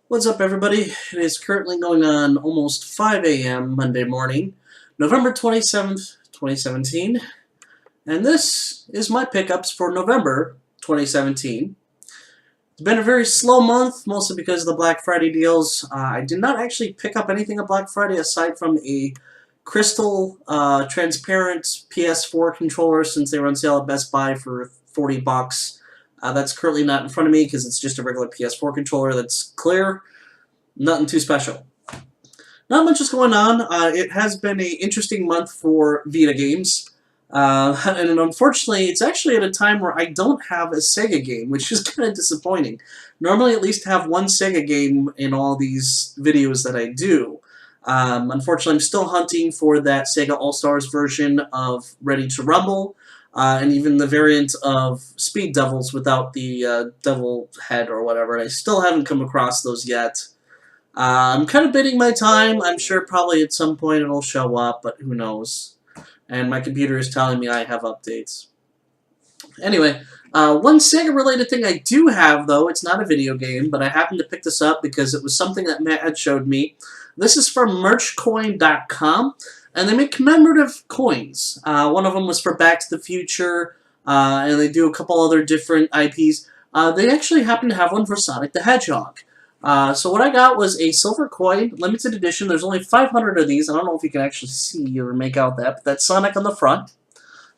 What's up, everybody? It is currently going on almost 5 a.m. Monday morning, November 27th, 2017, and this is my pickups for November 2017. It's been a very slow month, mostly because of the Black Friday deals. I did not actually pick up anything on Black Friday aside from a crystal transparent PS4 controller since they were on sale at Best Buy for 40 bucks. That's currently not in front of me because it's just a regular PS4 controller that's clear. Nothing too special. Not much is going on. It has been an interesting month for Vita games. And unfortunately, it's actually at a time where I don't have a Sega game, which is kind of disappointing. Normally, at least have one Sega game in all these videos that I do. Unfortunately, I'm still hunting for that Sega All-Stars version of Ready to Rumble, and even the variant of Speed Devils without the devil head or whatever. And I still haven't come across those yet. I'm kind of bidding my time. I'm sure probably at some point it'll show up, but who knows. And my computer is telling me I have updates. Anyway, one Sega-related thing I do have, though, it's not a video game, but I happened to pick this up because it was something that Matt had showed me. This is from merchcoin.com, and they make commemorative coins. One of them was for Back to the Future, and they do a couple other different IPs. They actually happen to have one for Sonic the Hedgehog. So what I got was a silver coin, limited edition. There's only 500 of these. I don't know if you can actually see or make out that, but that's Sonic on the front.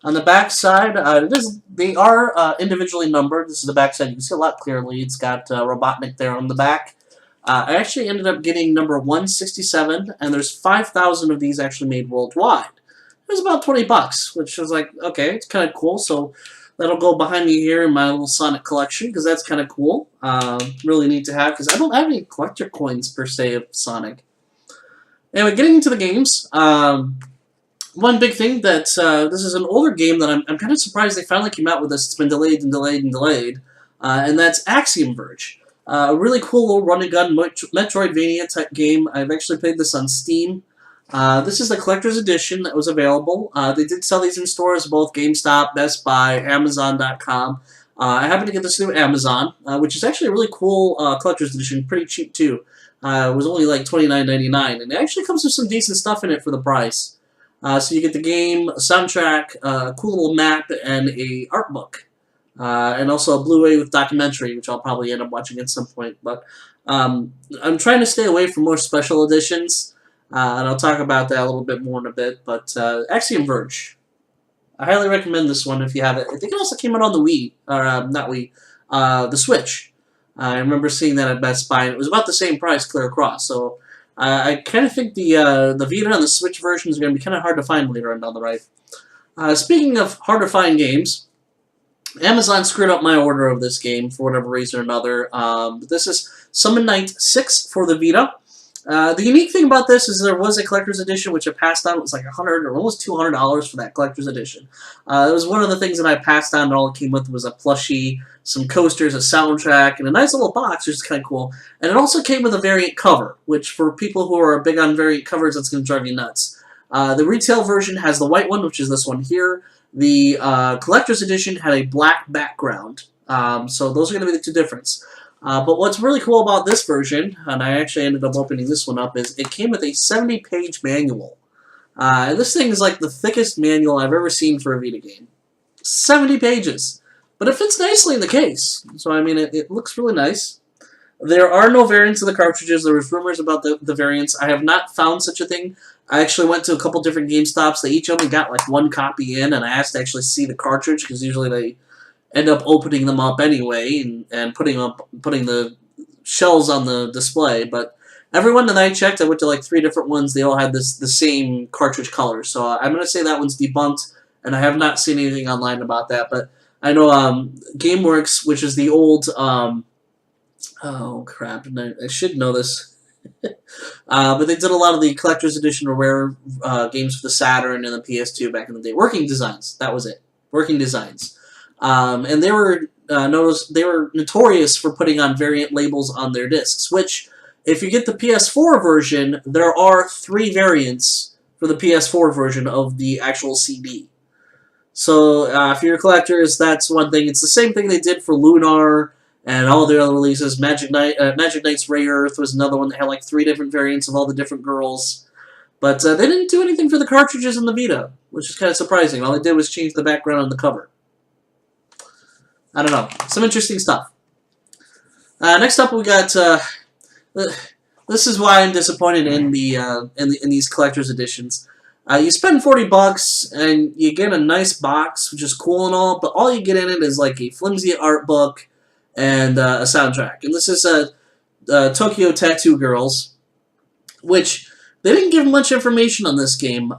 On the back side, they are individually numbered. This is the back side. You can see a lot clearly. It's got Robotnik there on the back. I actually ended up getting number 167, and there's 5,000 of these actually made worldwide. It was about 20 bucks, which was like, okay, it's kind of cool. So that'll go behind me here in my little Sonic collection, because that's kind of cool. Really neat to have, because I don't have any collector coins, per se, of Sonic. Anyway, getting into the games, one big thing that, this is an older game that I'm kind of surprised they finally came out with this. It's been delayed and delayed and delayed, and that's Axiom Verge. A really cool little run-and-gun Metroidvania-type game. I've actually played this on Steam. This is the collector's edition that was available. They did sell these in stores, both GameStop, Best Buy, Amazon.com. I happened to get this through Amazon, which is actually a really cool collector's edition, pretty cheap too. It was only like $29.99, and it actually comes with some decent stuff in it for the price. So you get the game, a soundtrack, a cool little map, and a art book. And also a Blu-ray with documentary, which I'll probably end up watching at some point. But I'm trying to stay away from more special editions. And I'll talk about that a little bit more in a bit, but Axiom Verge. I highly recommend this one if you have it. I think it also came out on the Wii, or not Wii, the Switch. I remember seeing that at Best Buy, and it was about the same price clear across. So I kind of think the Vita and the Switch versions are going to be kind of hard to find later on down the road. Speaking of hard to find games, Amazon screwed up my order of this game for whatever reason or another. This is Summon Night 6 for the Vita. The unique thing about this is there was a collector's edition, which I passed on. It was like $100 or almost $200 for that collector's edition. It was one of the things that I passed on, and all it came with was a plushie, some coasters, a soundtrack, and a nice little box, which is kind of cool. And it also came with a variant cover, which for people who are big on variant covers, that's going to drive you nuts. The retail version has the white one, which is this one here. The collector's edition had a black background. So those are going to be the two differences. But what's really cool about this version, and I actually ended up opening this one up, is it came with a 70-page manual. And this thing is like the thickest manual I've ever seen for a Vita game. 70 pages. But it fits nicely in the case. So, I mean, it looks really nice. There are no variants of the cartridges. There was rumors about the variants. I have not found such a thing. I actually went to a couple different GameStops. They each only got like one copy in, and I asked to actually see the cartridge, because usually they end up opening them up anyway and putting the shells on the display. But everyone that I checked, I went to like 3 different ones. They all had the same cartridge color. So I'm going to say that one's debunked, and I have not seen anything online about that. But I know GameWorks, which is the old oh crap, I should know this. But they did a lot of the collector's edition or rare games for the Saturn and the PS2 back in the day. Working Designs, that was it. Working Designs. And they were notorious for putting on variant labels on their discs, which, if you get the PS4 version, there are 3 variants for the PS4 version of the actual CD. So, if you're collectors, that's one thing. It's the same thing they did for Lunar and all the other releases. Magic Knight's Ray Earth was another one that had like 3 different variants of all the different girls. But they didn't do anything for the cartridges in the Vita, which is kind of surprising. All they did was change the background on the cover. I don't know. Some interesting stuff. Next up, we got. This is why I'm disappointed in in these collector's editions. You spend $40 and you get a nice box, which is cool and all, but all you get in it is like a flimsy art book and a soundtrack. And this is Tokyo Tattoo Girls, which they didn't give much information on this game.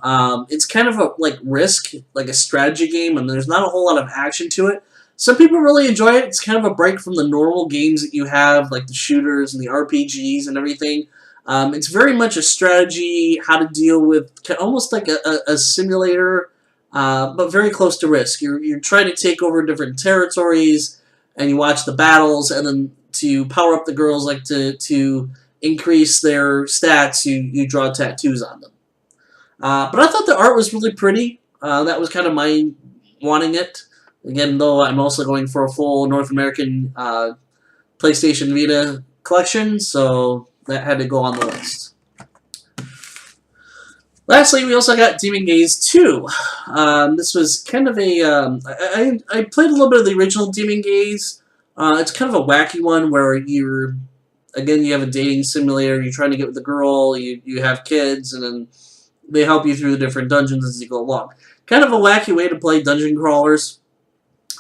It's kind of a Risk, like a strategy game, and there's not a whole lot of action to it. Some people really enjoy it. It's kind of a break from the normal games that you have, like the shooters and the RPGs and everything. It's very much a strategy, how to deal with, almost like a simulator, but very close to Risk. You're trying to take over different territories, and you watch the battles, and then to power up the girls, like to increase their stats, you draw tattoos on them. But I thought the art was really pretty. That was kind of my wanting it. Again, though, I'm also going for a full North American PlayStation Vita collection, so that had to go on the list. Lastly, we also got Demon Gaze 2. This was kind of a... I played a little bit of the original Demon Gaze. It's kind of a wacky one where you have a dating simulator, you're trying to get with the girl, you have kids, and then they help you through the different dungeons as you go along. Kind of a wacky way to play dungeon crawlers.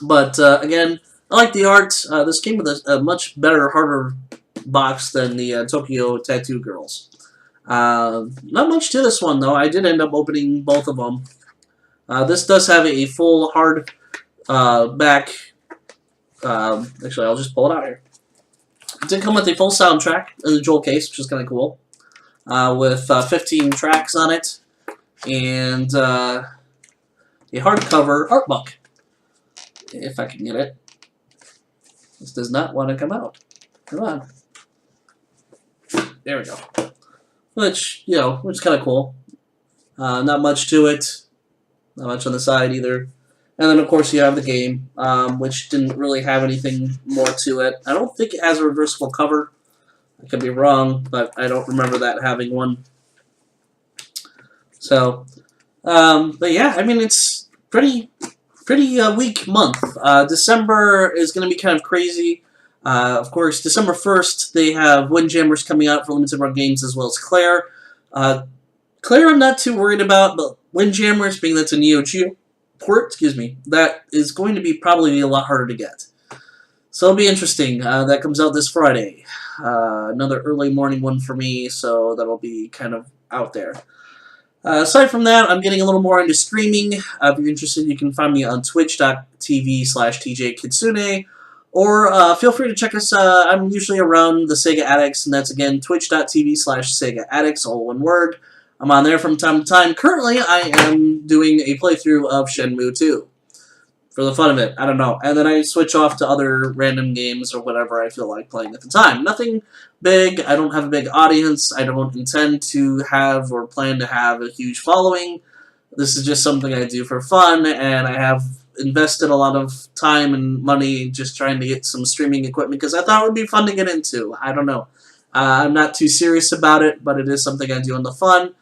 But, again, I like the art. This came with a much better, harder box than the Tokyo Tattoo Girls. Not much to this one, though. I did end up opening both of them. This does have a full hard back. Actually, I'll just pull it out here. It did come with a full soundtrack in the jewel case, which is kind of cool. With 15 tracks on it. And a hardcover art book. If I can get it. This does not want to come out. Come on. There we go. Which is kind of cool. Not much to it. Not much on the side either. And then, of course, you have the game, which didn't really have anything more to it. I don't think it has a reversible cover. I could be wrong, but I don't remember that having one. So, but yeah, I mean, it's pretty weak month. December is going to be kind of crazy. Of course, December 1st, they have Windjammers coming out for limited run games, as well as Claire. Claire I'm not too worried about, but Windjammers, being that's a Neo Geo port, that is going to be probably a lot harder to get. So it'll be interesting. That comes out this Friday. Another early morning one for me, so that'll be kind of out there. Aside from that, I'm getting a little more into streaming. If you're interested, you can find me on twitch.tv/TJKitsune, or feel free to check us. I'm usually around the Sega Addicts, and that's again twitch.tv/Sega Addicts, all one word. I'm on there from time to time. Currently, I am doing a playthrough of Shenmue 2. For the fun of it, I don't know. And then I switch off to other random games or whatever I feel like playing at the time. Nothing big. I don't have a big audience. I don't intend to have or plan to have a huge following. This is just something I do for fun, and I have invested a lot of time and money just trying to get some streaming equipment because I thought it would be fun to get into. I don't know. I'm not too serious about it, but it is something I do in the fun.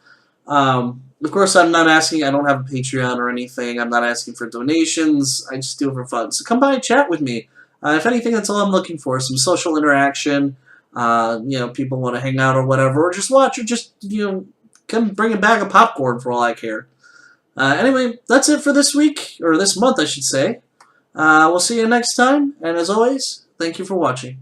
Of course, I'm not asking, I don't have a Patreon or anything, I'm not asking for donations, I just do it for fun. So come by and chat with me. If anything, that's all I'm looking for, some social interaction, people want to hang out or whatever, or just watch, or just, come bring a bag of popcorn for all I care. Anyway, that's it for this week, or this month, I should say. We'll see you next time, and as always, thank you for watching.